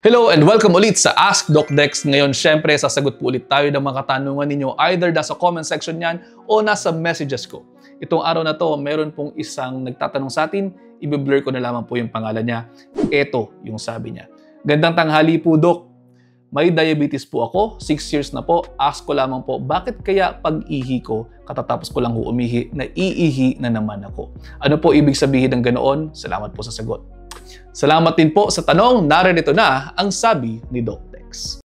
Hello and welcome ulit sa Ask Doc Dex. Ngayon, syempre, sasagot po ulit tayo ng mga katanungan ninyo either nasa comment section yan o nasa messages ko. Itong araw na to, meron pong isang nagtatanong sa atin, i-blur ko na lamang po yung pangalan niya. Ito yung sabi niya. Gandang tanghali po, Doc. May diabetes po ako, 6 years na po. Ask ko lamang po, bakit kaya pag-ihi ko, katatapos ko lang umihi, naiihi na naman ako? Ano po ibig sabihin ng ganoon? Salamat po sa sagot. Salamat din po sa tanong. Narito na ang sabi ni Doc Dex.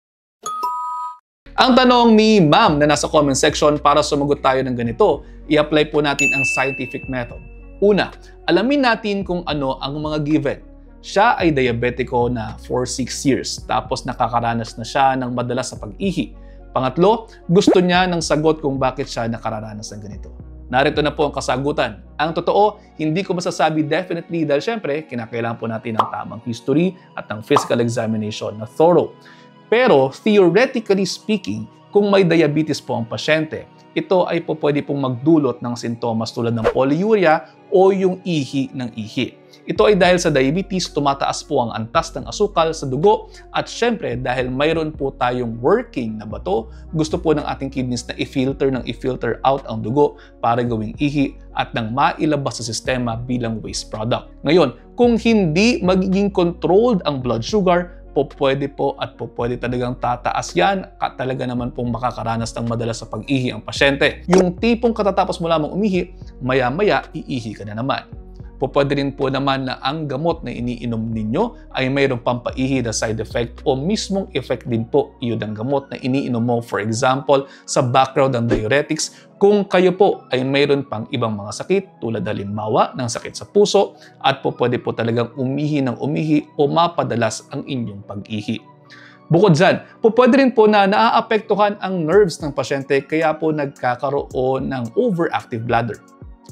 Ang tanong ni Ma'am na nasa comment section, para sumagot tayo ng ganito, i-apply po natin ang scientific method. Una, alamin natin kung ano ang mga given. Siya ay diabetiko na for 6 years, tapos nakakaranas na siya ng madalas sa pag-ihi. Pangatlo, gusto niya ng sagot kung bakit siya nakararanas ng ganito. Narito na po ang kasagutan. Ang totoo, hindi ko masasabi definitely dahil syempre, kinakailangan po natin ng tamang history at ng physical examination na thorough. Pero theoretically speaking, kung may diabetes po ang pasyente, ito ay pwede pong magdulot ng sintomas tulad ng polyuria o yung ihi ng ihi. Ito ay dahil sa diabetes, tumataas po ang antas ng asukal sa dugo at syempre dahil mayroon po tayong working na bato, gusto po ng ating kidneys na i-filter out ang dugo para gawing ihi at nang mailabas sa sistema bilang waste product. Ngayon, kung hindi magiging controlled ang blood sugar, pwede talagang tataas yan. Talaga naman pong makakaranas ng madalas sa pag-ihi ang pasyente. Yung tipong katatapos mo lamang umihi, maya-maya iihi ka na naman. Pwede rin po naman na ang gamot na iniinom ninyo ay mayroong pampaihi na side effect o mismong effect din po iyon ang gamot na iniinom mo. For example, sa background ng diuretics, kung kayo po ay mayroon pang ibang mga sakit tulad halimbawa ng sakit sa puso at pwede po talagang umihi ng umihi o mapadalas ang inyong pag-ihi. Bukod dyan, pwede rin po na naaapektuhan ang nerves ng pasyente kaya po nagkakaroon ng overactive bladder.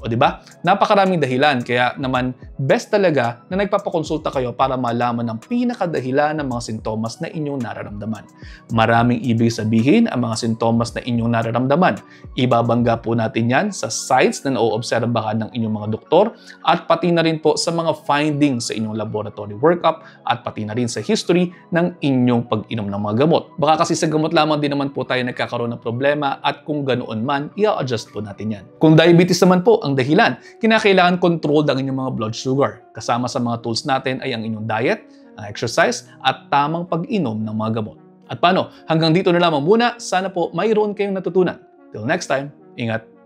O diba? Napakaraming dahilan, kaya naman best talaga na nagpapakonsulta kayo para malaman ang pinakadahilan ng mga sintomas na inyong nararamdaman. Maraming ibig sabihin ang mga sintomas na inyong nararamdaman. Ibabangga po natin yan sa sites na nauobserbahan ng inyong mga doktor at pati na rin po sa mga findings sa inyong laboratory workup at pati na rin sa history ng inyong pag-inom ng mga gamot. Baka kasi sa gamot lamang din naman po tayo nagkakaroon ng problema at kung ganoon man, i-adjust po natin yan. Kung diabetes naman po ang dahilan, kinakailangan controlled ang inyong mga blood sugar. Kasama sa mga tools natin ay ang inyong diet, ang exercise, at tamang pag-inom ng mga gamot. At paano? Hanggang dito na lamang muna. Sana po mayroon kayong natutunan. Till next time, ingat!